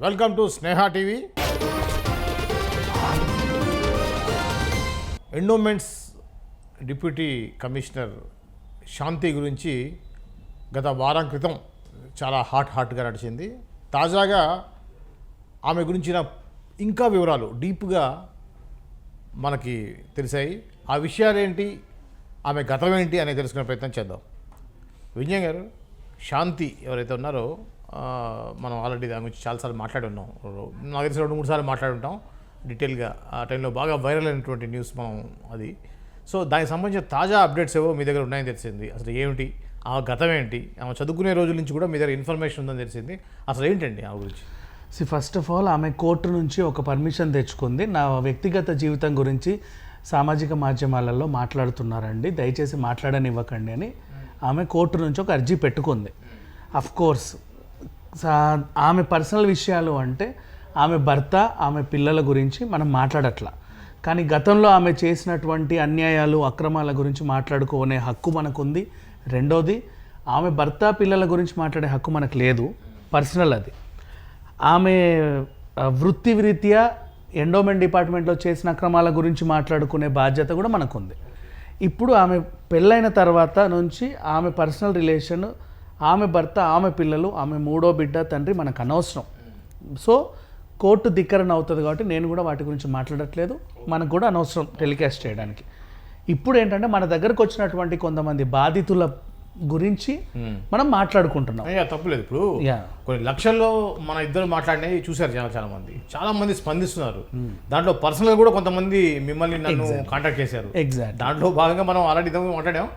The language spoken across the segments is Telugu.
Welcome to Sneha TV. Endowments deputy commissioner Shanti గురించి గత వారం క్రితం చాలా హాట్గా నడిచింది. తాజాగా ఆమె గురించిన ఇంకా వివరాలు డీప్గా మనకి తెలిసాయి. ఆ విషయాలేంటి, ఆమె గతం ఏంటి అనేది తెలుసుకునే ప్రయత్నం చేద్దాం. విజయ్ గారు, శాంతి ఎవరైతే ఉన్నారో మనం ఆల్రెడీ దాని గురించి చాలాసార్లు మాట్లాడి ఉన్నాం. నాకు తెలిసి 2-3 సార్లు మాట్లాడి ఉంటాం డీటెయిల్గా. ఆ టైంలో బాగా వైరల్ అయినటువంటి న్యూస్ మనం అది. సో దానికి సంబంధించిన తాజా అప్డేట్స్ ఏవో మీ దగ్గర ఉన్నాయని తెలిసింది. అసలు ఏమిటి, ఆ గతం ఏంటి, ఆమె చదువుకునే రోజుల నుంచి కూడా మీ దగ్గర ఇన్ఫర్మేషన్ ఉందని తెలిసింది. అసలు ఏంటండి ఆ గురించి? ఫస్ట్ ఆఫ్ ఆల్ ఆమె కోర్టు నుంచి ఒక పర్మిషన్ తెచ్చుకుంది. నా వ్యక్తిగత జీవితం గురించి సామాజిక మాధ్యమాలలో మాట్లాడుతున్నారండి, దయచేసి మాట్లాడనివ్వకండి అని ఆమె కోర్టు నుంచి ఒక అర్జీ పెట్టుకుంది. అఫ్ కోర్స్ ఆమె పర్సనల్ విషయాలు అంటే ఆమె భర్త, ఆమె పిల్లల గురించి మనం మాట్లాడట్లా. కానీ గతంలో ఆమె చేసినటువంటి అన్యాయాలు, అక్రమాల గురించి మాట్లాడుకునే హక్కు మనకుంది. రెండోది, ఆమె భర్త, పిల్లల గురించి మాట్లాడే హక్కు మనకు లేదు, పర్సనల్ అది. ఆమె వృత్తిరీత్యా ఎండోమెంట్ డిపార్ట్మెంట్లో చేసిన అక్రమాల గురించి మాట్లాడుకునే బాధ్యత కూడా మనకుంది. ఇప్పుడు ఆమె పెళ్ళైన తర్వాత నుంచి ఆమె పర్సనల్ రిలేషన్, ఆమె భర్త, ఆమె పిల్లలు, ఆమె 3వ బిడ్డ తండ్రి మనకు అనవసరం. సో కోర్టు ధిక్కరణ అవుతుంది కాబట్టి నేను కూడా వాటి గురించి మాట్లాడట్లేదు, మనకు కూడా అనవసరం టెలికాస్ట్ చేయడానికి. ఇప్పుడు ఏంటంటే మన దగ్గరకు వచ్చినటువంటి కొంతమంది బాధితుల గురించి మనం మాట్లాడుకుంటున్నాం. తప్పులేదు. ఇప్పుడు కొన్ని లక్షల్లో మన ఇద్దరు మాట్లాడినవి చూశారు చాలా మంది స్పందిస్తున్నారు. దాంట్లో పర్సనల్ కూడా కొంతమంది మిమ్మల్ని నన్ను కాంటాక్ట్ చేశారు. ఎగ్జాక్ట్, దాంట్లో భాగంగా మనం ఆల్రెడీ మాట్లాడాం.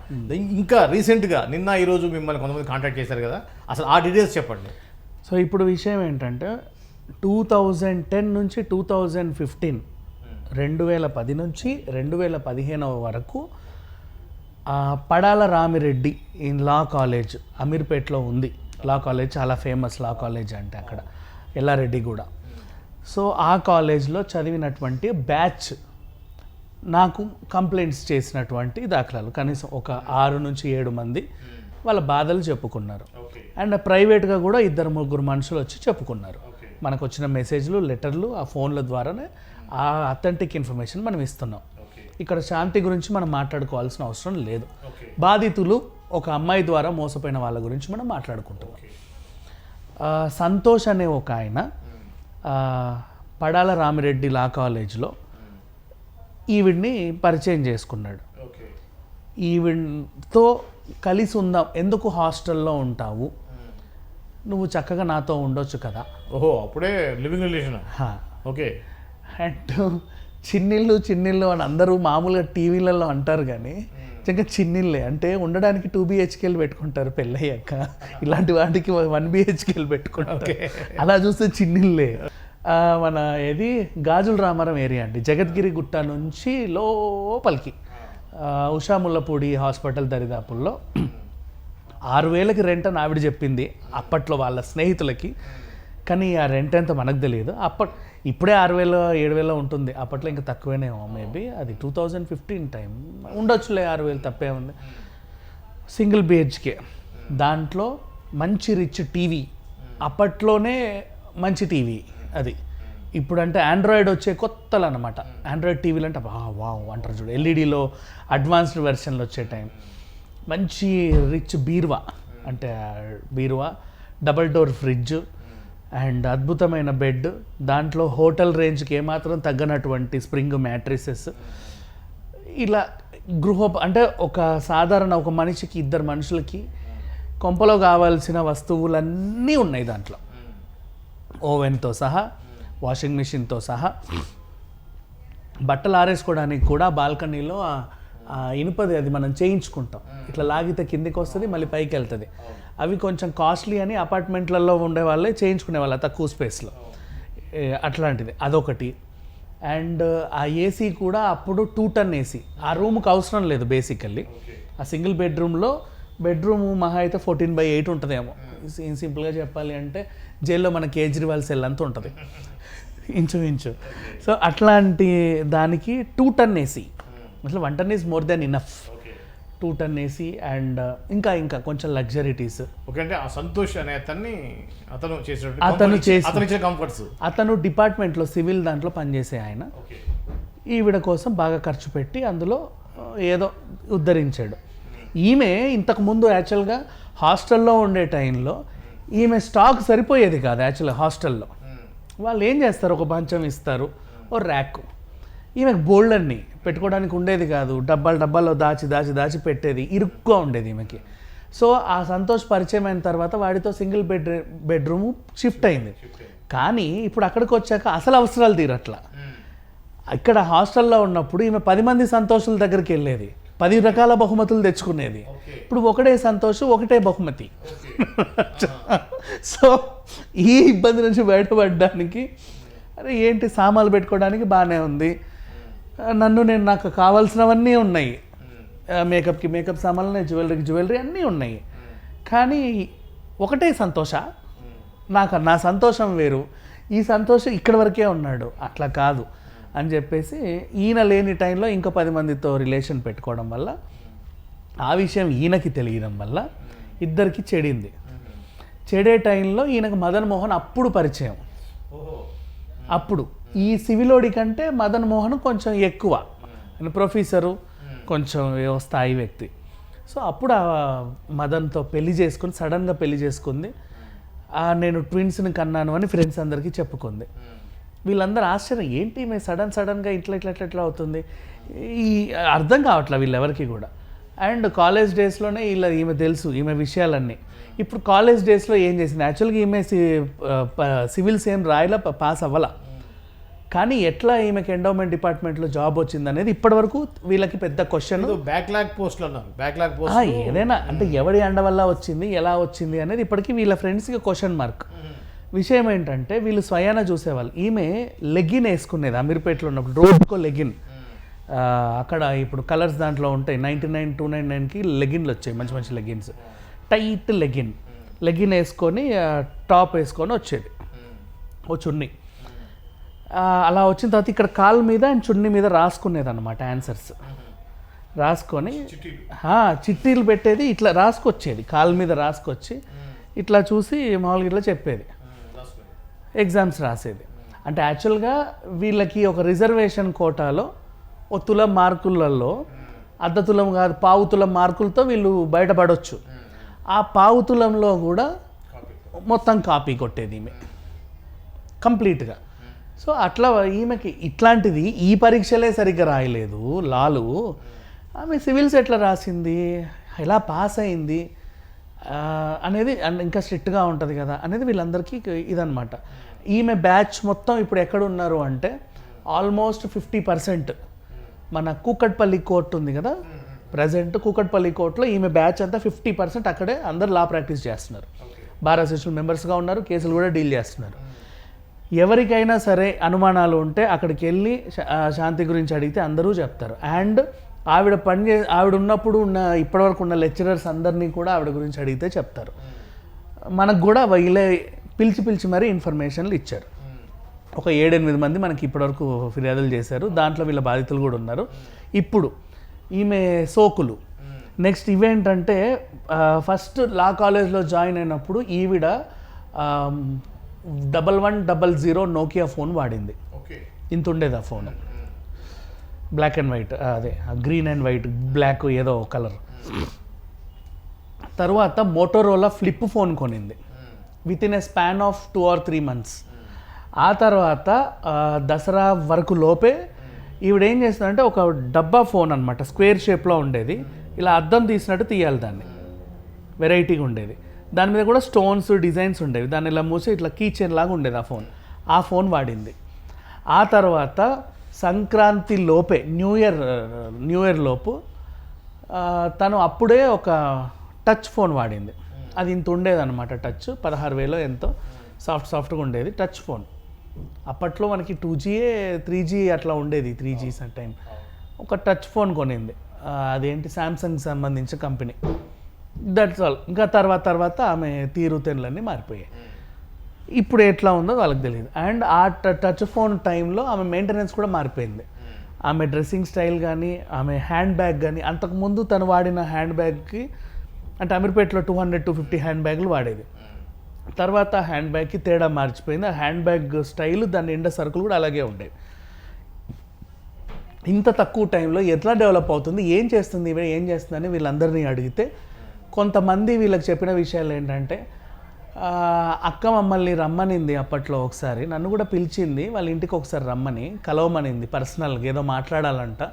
ఇంకా రీసెంట్గా నిన్న ఈరోజు మిమ్మల్ని కొంతమంది కాంటాక్ట్ చేశారు కదా, అసలు ఆ డీటెయిల్స్ చెప్పండి. సో ఇప్పుడు విషయం ఏంటంటే 2010 నుంచి 2015, 2010 నుంచి 2015 వరకు Padala Ramireddy in law college అమీర్పేట్లో ఉంది. లా కాలేజ్ చాలా ఫేమస్ లా కాలేజ్ అంటే అక్కడ ఎల్లారెడ్డి కూడా. సో ఆ కాలేజ్లో చదివినటువంటి బ్యాచ్ నాకు కంప్లైంట్స్ చేసినటువంటి దాఖలాలు కనీసం ఒక 6 నుంచి 7 మంది వాళ్ళ బాధలు చెప్పుకున్నారు. అండ్ ప్రైవేట్గా కూడా 2-3 మనుషులు వచ్చి చెప్పుకున్నారు. మనకు వచ్చిన మెసేజ్లు, లెటర్లు, ఆ ఫోన్ల ద్వారానే ఆ అథెంటిక్ ఇన్ఫర్మేషన్ మనం ఇస్తున్నాం. ఇక్కడ శాంతి గురించి మనం మాట్లాడుకోవాల్సిన అవసరం లేదు. బాధితులు ఒక అమ్మాయి ద్వారా మోసపోయిన వాళ్ళ గురించి మనం మాట్లాడుకుంటున్నాం. సంతోష్ అనే ఒక ఆయన పడాల రామిరెడ్డి లా కాలేజ్లో ఈవిడ్ని పరిచయం చేసుకున్నాడు. ఈవిడ్తో కలిసి ఉందాం, ఎందుకు హాస్టల్లో ఉంటావు, నువ్వు చక్కగా నాతో ఉండొచ్చు కదా. ఓహో, అప్పుడే లివింగ్ రిలేషన్. ఓకే. అండ్ చిన్నిళ్ళు అని అందరూ మామూలుగా టీవీలలో అంటారు, కానీ నిజంగా చిన్నిళ్ళే. అంటే ఉండడానికి 2 BHKలు పెట్టుకుంటారు పెళ్ళయ్యాక, ఇలాంటి వాటికి 1 BHKలు పెట్టుకుంటారు. అలా చూస్తే చిన్నిళ్ళే. మన ఏది గాజుల రామారం ఏరియా అండి, జగద్గిరి గుట్ట నుంచి లోపలికి ఉషాముల్లపూడి హాస్పిటల్ దరిదాపుల్లో 6,000కి రెంట్ అని ఆవిడ చెప్పింది అప్పట్లో వాళ్ళ స్నేహితులకి. కానీ ఆ రెంట్ ఎంత మనకు తెలియదు. ఇప్పుడే 6,000-7,000 ఉంటుంది, అప్పట్లో ఇంకా తక్కువేనేమో మేబీ. అది 2015 టైం ఉండొచ్చులే, 6,000 తప్పే ఉంది. సింగిల్ BHK, దాంట్లో మంచి రిచ్ టీవీ, అప్పట్లోనే మంచి టీవీ అది. ఇప్పుడంటే ఆండ్రాయిడ్ వచ్చే కొత్తలు అనమాట. ఆండ్రాయిడ్ టీవీలు అంటే వావ్ అంటారు చూడు, ఎల్ఈడిలో అడ్వాన్స్డ్ వెర్షన్లు వచ్చే టైం. మంచి రిచ్ బీరువా, అంటే బీరువా, డబల్ డోర్ ఫ్రిడ్జ్ అండ్ అద్భుతమైన బెడ్, దాంట్లో హోటల్ రేంజ్కి ఏమాత్రం తగ్గనటువంటి స్ప్రింగ్ మ్యాట్రిసెస్. ఇలా అంటే ఒక సాధారణ ఒక మనిషికి, 2 మనుషులకి కొంపలో కావాల్సిన వస్తువులన్నీ ఉన్నాయి దాంట్లో. ఓవెన్తో సహా, వాషింగ్ మిషన్తో సహా. బట్టలు ఆరేసుకోవడానికి కూడా బాల్కనీలో ఇనుపది, అది మనం చేయించుకుంటాం, ఇట్లా లాగితే కిందికి వస్తుంది, మళ్ళీ పైకి వెళ్తుంది. అవి కొంచెం కాస్ట్లీ అని అపార్ట్మెంట్లలో ఉండే వాళ్ళే చేయించుకునే వాళ్ళ తక్కువ స్పేస్లో. అట్లాంటిది అదొకటి. అండ్ ఆ ఏసీ కూడా అప్పుడు 2 ton ఏసీ, ఆ రూమ్కి అవసరం లేదు బేసికల్లీ. ఆ సింగిల్ బెడ్రూమ్ మహా అయితే 14/8 ఉంటుందేమో, సింపుల్గా చెప్పాలి అంటే జైల్లో మన కేజ్రీవాల్ సెల్ అంతా ఉంటుంది ఇంచు. సో అట్లాంటి దానికి 2 ton ఏసీ, అసలు 1 ton is more than enough. 2 ton AC and ఇంకా ఇంకా కొంచెం లగ్జరిటీస్. ఓకే, అంటే ఆ సంతోష్ అనే అతను చేసిన కంఫర్ట్స్. అతను డిపార్ట్మెంట్లో సివిల్ దాంట్లో పనిచేసే ఆయన. ఈవిడ కోసం బాగా ఖర్చు పెట్టి అందులో ఏదో ఉద్ధరించాడు. ఈమె ఇంతకుముందు యాక్చువల్గా హాస్టల్లో ఉండే టైంలో ఈమె స్టాక్ సరిపోయేది కాదు యాక్చువల్గా హాస్టల్లో. వాళ్ళు ఏం చేస్తారు, ఒక మంచం ఇస్తారు, ఓ ర్యాక్. ఈమెకు బోల్డ్ అన్ని పెట్టుకోవడానికి ఉండేది కాదు, డబ్బాల్లో దాచి పెట్టేది, ఇరుక్కుగా ఉండేది ఈమెకి. సో ఆ సంతోష్ పరిచయం అయిన తర్వాత వాడితో సింగిల్ బెడ్రూమ్ షిఫ్ట్ అయింది. కానీ ఇప్పుడు అక్కడికి వచ్చాక అసలు అవసరాలు తీరట్లా. ఇక్కడ హాస్టల్లో ఉన్నప్పుడు ఈమె 10 మంది సంతోషుల దగ్గరికి వెళ్ళేది, 10 రకాల బహుమతులు తెచ్చుకునేది. ఇప్పుడు ఒకటే సంతోష్, ఒకటే బహుమతి. సో ఈ ఇబ్బంది నుంచి బయటపడడానికి అరే ఏంటి సామాన్లు పెట్టుకోవడానికి బాగానే ఉంది, నాకు కావాల్సినవన్నీ ఉన్నాయి, మేకప్కి మేకప్ సామాన్లు, జ్యువెలరీ అన్నీ ఉన్నాయి, కానీ ఒకటే సంతోష, నా సంతోషం వేరు, ఈ సంతోషం ఇక్కడ వరకే ఉన్నాడు, అట్లా కాదు అని చెప్పేసి ఈయన లేని టైంలో ఇంకా 10 మందితో రిలేషన్ పెట్టుకోవడం వల్ల ఆ విషయం ఈయనకి తెలియడం వల్ల ఇద్దరికి చెడింది. చెడే టైంలో ఈయనకు మదన్ మోహన్ అప్పుడు పరిచయం. అప్పుడు ఈ సివిలోడి కంటే మదన్ మోహన్ కొంచెం ఎక్కువ, ప్రొఫెసరు, కొంచెం స్థాయి వ్యక్తి. సో అప్పుడు ఆ మదన్తో సడన్గా పెళ్లి చేసుకుంది. నేను ట్విన్స్ని కన్నాను అని ఫ్రెండ్స్ అందరికీ చెప్పుకుంది. వీళ్ళందరూ ఆశ్చర్యం, ఏంటి మేము సడన్గా ఇట్లా అవుతుంది, ఈ అర్థం కావట్లే వీళ్ళెవరికి కూడా. అండ్ కాలేజ్ డేస్లోనే ఈమె తెలుసు ఈమె విషయాలన్నీ. ఇప్పుడు కాలేజ్ డేస్లో ఏం చేసింది, యాక్చువల్గా ఈమె సివిల్స్ ఏం రాయలా, పాస్ అవ్వాల, కానీ ఎట్లా ఈమెకి ఎండోమెంట్ డిపార్ట్మెంట్లో జాబ్ వచ్చింది అనేది ఇప్పటివరకు వీళ్ళకి పెద్ద క్వశ్చన్. బ్యాక్లాగ్ పోస్ట్ ఏదైనా అంటే ఎవడి అండ వల్ల వచ్చింది, ఎలా వచ్చింది అనేది ఇప్పటికీ వీళ్ళ ఫ్రెండ్స్కి క్వశ్చన్ మార్క్. విషయం ఏంటంటే వీళ్ళు స్వయాన చూసేవాళ్ళు, ఈమె లెగ్గిన్ వేసుకునేది అమీర్పేటలో ఉన్నప్పుడు, రోడ్కో లెగ్గిన్. అక్కడ ఇప్పుడు కలర్స్ దాంట్లో ఉంటాయి, 99, 299కి లెగ్గిన్లు వచ్చాయి, మంచి మంచి లెగ్గిన్స్, టైట్ లెగ్గిన్ వేసుకొని టాప్ వేసుకొని వచ్చేది, ఓ చున్నీ. అలా వచ్చిన తర్వాత ఇక్కడ కాలు మీద అండ్ చున్నీ మీద రాసుకునేది అనమాట ఆన్సర్స్. రాసుకొని చిట్టీలు పెట్టేది, ఇట్లా రాసుకొచ్చేది, కాలు మీద రాసుకొచ్చి ఇట్లా చూసి మామూలుగా ఇట్లా చెప్పేది, ఎగ్జామ్స్ రాసేది. అంటే యాక్చువల్గా వీళ్ళకి ఒక రిజర్వేషన్ కోటాలో ఓ తులం మార్కులలో, అర్ధ తులం కాదు పావు తులం మార్కులతో వీళ్ళు బయటపడవచ్చు. ఆ పావు తులంలో కూడా మొత్తం కాపీ కొట్టేది ఈమె కంప్లీట్గా. సో అట్లా ఈమెకి ఇట్లాంటిది, ఈ పరీక్షలే సరిగ్గా రాయలేదు లాలు, ఆమె సివిల్స్ ఎట్లా రాసింది, ఎలా పాస్ అయింది అనేది ఇంకా స్ట్రిక్ట్గా ఉంటుంది కదా అనేది వీళ్ళందరికీ ఇదనమాట. ఈమె బ్యాచ్ మొత్తం ఇప్పుడు ఎక్కడ ఉన్నారు అంటే ఆల్మోస్ట్ 50% మన కూకట్పల్లి కోర్ట్ ఉంది కదా, ప్రజెంట్ కూకట్పల్లి కోర్టులో ఈమె బ్యాచ్ అంతా 50% అక్కడే అందరు లా ప్రాక్టీస్ చేస్తున్నారు, బార్ అసోసియేషన్ మెంబర్స్గా ఉన్నారు, కేసులు కూడా డీల్ చేస్తున్నారు. ఎవరికైనా సరే అనుమానాలు ఉంటే అక్కడికి వెళ్ళి శాంతి గురించి అడిగితే అందరూ చెప్తారు. అండ్ ఆవిడ ఉన్నప్పుడు ఇప్పటివరకు ఉన్న లెక్చరర్స్ అందరినీ కూడా ఆవిడ గురించి అడిగితే చెప్తారు. మనకు కూడా వీళ్ళే పిలిచి మరీ ఇన్ఫర్మేషన్లు ఇచ్చారు. ఒక 7-8 మంది మనకి ఇప్పటివరకు ఫిర్యాదులు చేశారు, దాంట్లో వీళ్ళ బాధితులు కూడా ఉన్నారు. ఇప్పుడు ఈమె సోకులు నెక్స్ట్ ఇవేంటంటే, ఫస్ట్ లా కాలేజ్లో జాయిన్ అయినప్పుడు ఈవిడ 1100 నోకియా ఫోన్ వాడింది. ఇంత ఉండేది ఆ ఫోన్, బ్లాక్ అండ్ వైట్, అదే గ్రీన్ అండ్ వైట్, బ్లాక్ ఏదో కలర్. తర్వాత మోటోరోలా ఫ్లిప్ ఫోన్ కొనింది with in a span of 2 or 3 months. ఆ తర్వాత దసరా వరకు లోపే ఈవిడేం చేస్తుందంటే ఒక డబ్బా ఫోన్ అనమాట, స్క్వేర్ షేప్లో ఉండేది, ఇలా అద్దం తీసినట్టు తీయాలి దాన్ని, వెరైటీగా ఉండేది, దాని మీద కూడా స్టోన్స్ డిజైన్స్ ఉండేవి, దాన్ని ఇలా మూసి ఇట్లా కీ చైన్ లాగా ఉండేది ఆ ఫోన్ వాడింది. ఆ తర్వాత సంక్రాంతి లోపే న్యూ ఇయర్ లోపు తను అప్పుడే ఒక టచ్ ఫోన్ వాడింది. అది ఇంత ఉండేది అనమాట, టచ్ 16,000 ఎంతో సాఫ్ట్గా ఉండేది టచ్ ఫోన్. అప్పట్లో మనకి 2G 3G అట్లా ఉండేది, 3G టైం. ఒక టచ్ ఫోన్ కొనింది, అదేంటి శాంసంగ్ సంబంధించిన కంపెనీ. That's all. ఇంకా తర్వాత ఆమె తీరుతెన్నులన్నీ మారిపోయాయి. ఇప్పుడు ఎట్లా ఉందో వాళ్ళకి తెలియదు. అండ్ ఆ టచ్ ఫోన్ టైంలో ఆమె మెయింటెనెన్స్ కూడా మారిపోయింది. ఆమె డ్రెస్సింగ్ స్టైల్ కానీ ఆమె హ్యాండ్ బ్యాగ్ కానీ, అంతకుముందు తను వాడిన హ్యాండ్ బ్యాగ్కి అంటే అమీర్పేటలో 200-250 హ్యాండ్ బ్యాగులు వాడేది. తర్వాత హ్యాండ్ బ్యాగ్కి తేడా మార్చిపోయింది. ఆ హ్యాండ్ బ్యాగ్ స్టైల్, దాని నిండా సరుకులు కూడా అలాగే ఉండేవి. ఇంత తక్కువ టైంలో ఎట్లా డెవలప్ అవుతుంది, ఏం చేస్తుంది ఇవి, ఏం చేస్తుందని వీళ్ళందరినీ అడిగితే కొంతమంది వీళ్ళకి చెప్పిన విషయాలు ఏంటంటే, అక్క మమ్మల్ని రమ్మనింది అప్పట్లో ఒకసారి, నన్ను కూడా పిలిచింది వాళ్ళ ఇంటికి ఒకసారి రమ్మని, కలవమనింది పర్సనల్గా, ఏదో మాట్లాడాలంట,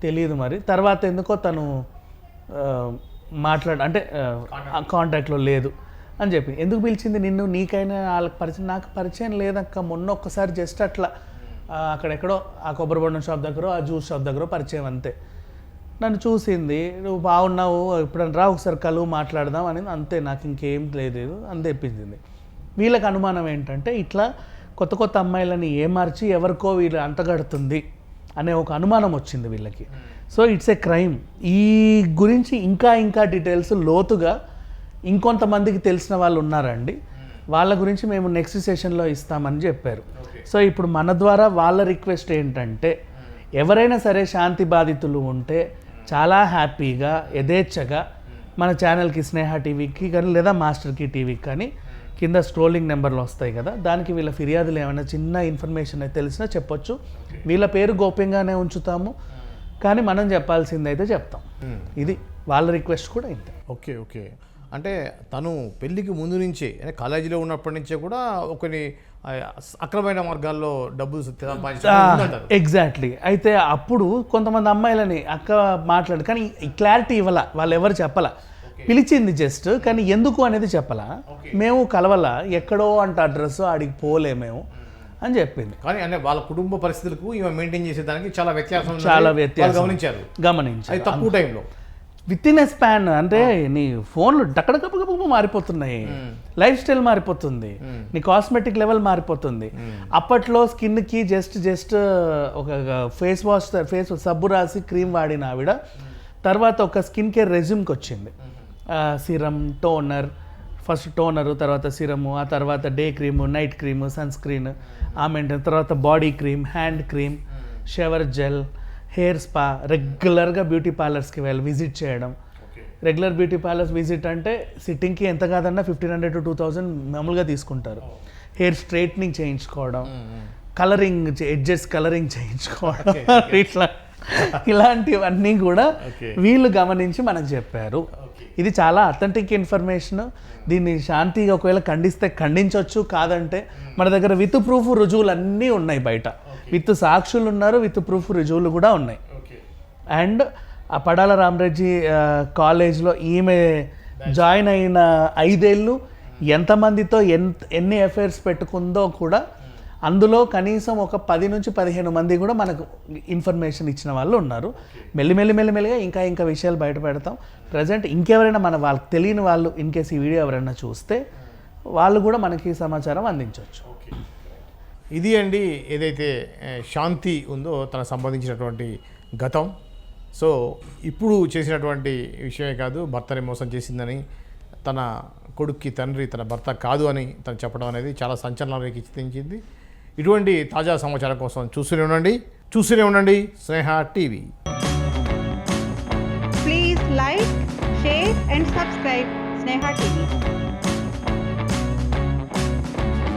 తెలియదు మరి. తర్వాత ఎందుకో తను అంటే కాంటాక్ట్లో లేదు అని చెప్పి. ఎందుకు పిలిచింది నిన్ను, నీకైనా వాళ్ళకి పరిచయం? నాకు పరిచయం లేదక్క, మొన్న ఒక్కసారి జస్ట్ అట్లా అక్కడెక్కడో ఆ కొబ్బరి బొండం షాప్ దగ్గర, ఆ జ్యూస్ షాప్ దగ్గర పరిచయం అంతే. నన్ను చూసింది, నువ్వు బాగున్నావు, ఎప్పుడన్నా రా ఒకసారి కలువు మాట్లాడదాం అని, అంతే, నాకు ఇంకేం లేదు అని తెప్పించింది. వీళ్ళకి అనుమానం ఏంటంటే, ఇట్లా కొత్త కొత్త అమ్మాయిలని ఏమార్చి ఎవరికో వీళ్ళు అంటగడుతుంది అనే ఒక అనుమానం వచ్చింది వీళ్ళకి. So it's a crime. ఈ గురించి ఇంకా డీటెయిల్స్ లోతుగా ఇంకొంతమందికి తెలిసిన వాళ్ళు ఉన్నారండి, వాళ్ళ గురించి మేము నెక్స్ట్ సెషన్లో ఇస్తామని చెప్పారు. సో ఇప్పుడు మన ద్వారా వాళ్ళ రిక్వెస్ట్ ఏంటంటే, ఎవరైనా సరే శాంతి బాధితులు ఉంటే చాలా హ్యాపీగా యథేచ్ఛగా మన ఛానల్కి, స్నేహ టీవీకి కానీ లేదా మాస్టర్కి టీవీకి కానీ కింద స్క్రోలింగ్ నెంబర్లు వస్తాయి కదా, దానికి వీళ్ళ ఫిర్యాదులు ఏమైనా చిన్న ఇన్ఫర్మేషన్ అయితే తెలిసినా చెప్పొచ్చు. వీళ్ళ పేరు గోప్యంగానే ఉంచుతాము, కానీ మనం చెప్పాల్సిందైతే చెప్తాం. ఇది వాళ్ళ రిక్వెస్ట్ కూడా ఇంతే. ఓకే. అంటే తను పెళ్ళికి ముందు నుంచే, అంటే కాలేజీలో ఉన్నప్పటి నుంచే కూడా కొన్ని అక్రమైన మార్గాల్లో డబ్బులు సంపాదించారు. ఎగ్జాక్ట్లీ. అయితే అప్పుడు కొంతమంది అమ్మాయిలని అక్క మాట్లాడు, కానీ క్లారిటీ ఇవ్వాల, వాళ్ళు ఎవరు చెప్పాల, పిలిచింది జస్ట్, కానీ ఎందుకు అనేది చెప్పాల. మేము కలవాల, ఎక్కడో అంటే అడ్రస్, ఆడికి పోలే మేము అని చెప్పింది. కానీ అంటే వాళ్ళ కుటుంబ పరిస్థితులకు ఈమె మెయింటైన్ చేసేదానికి చాలా వ్యత్యాసం గమనించారు. అది తక్కువ టైంలో, విత్ ఇన్ ఎ స్పాన్. అంటే నీ ఫోన్లు డక్కడకప్ప మారిపోతున్నాయి, లైఫ్ స్టైల్ మారిపోతుంది, నీ కాస్మెటిక్ లెవెల్ మారిపోతుంది. అప్పట్లో స్కిన్కి జస్ట్ ఒక ఫేస్ సబ్బు రాసి క్రీమ్ వాడిన ఆవిడ తర్వాత ఒక స్కిన్ కేర్ రెజ్యూమ్కి వచ్చింది. సిరం, టోనర్, ఫస్ట్ టోనరు, తర్వాత సిరము, ఆ తర్వాత day cream, night cream, sun screen, తర్వాత body cream, hand cream, shower gel, hair spa, రెగ్యులర్గా బ్యూటీ పార్లర్స్కి విజిట్ చేయడం. రెగ్యులర్ బ్యూటీ పార్లర్స్ విజిట్ అంటే సిట్టింగ్కి ఎంత కాదన్నా 1500 to 2000 మామూలుగా తీసుకుంటారు. హెయిర్ స్ట్రైట్నింగ్ చేయించుకోవడం, కలరింగ్, ఎడ్జెస్ కలరింగ్ చేయించుకోవడం, ఇలాంటివన్నీ కూడా వీళ్ళు గమనించి మనకు చెప్పారు. ఇది చాలా అథెంటిక్ ఇన్ఫర్మేషన్. దీన్ని శాంతిగా ఒకవేళ ఖండిస్తే ఖండించవచ్చు, కాదంటే మన దగ్గర విత్ ప్రూఫ్ రుజువులు అన్నీ ఉన్నాయి బయట, విత్ సాక్షులు ఉన్నారు, విత్ ప్రూఫ్ రుజువులు కూడా ఉన్నాయి. అండ్ ఆ పడాల రామరెడ్డి కాలేజ్లో ఈమె జాయిన్ అయిన 5 ఏళ్ళు ఎంతమందితో ఎన్ని అఫైర్స్ పెట్టుకుందో కూడా, అందులో కనీసం ఒక 10 నుంచి 15 మంది కూడా మనకు ఇన్ఫర్మేషన్ ఇచ్చిన వాళ్ళు ఉన్నారు. మెల్లిమెల్లిగా ఇంకా విషయాలు బయట పెడతాం. ప్రజెంట్ ఇంకెవరైనా వాళ్ళకి తెలియని వాళ్ళు ఇన్ కేసు ఈ వీడియో ఎవరైనా చూస్తే వాళ్ళు కూడా మనకి సమాచారం అందించవచ్చు. ఇది అండి ఏదైతే శాంతి ఉందో తనకు సంబంధించినటువంటి గతం. సో ఇప్పుడు చేసినటువంటి విషయమే కాదు, భర్తని మోసం చేసిందని, తన కొడుక్కి తండ్రి తన భర్త కాదు అని తను చెప్పడం అనేది చాలా సంచలనం రేకెత్తించింది. ఇటువంటి తాజా సమాచారం కోసం చూస్తూనే ఉండండి Sneha TV. Please like, share and subscribe Sneha TV.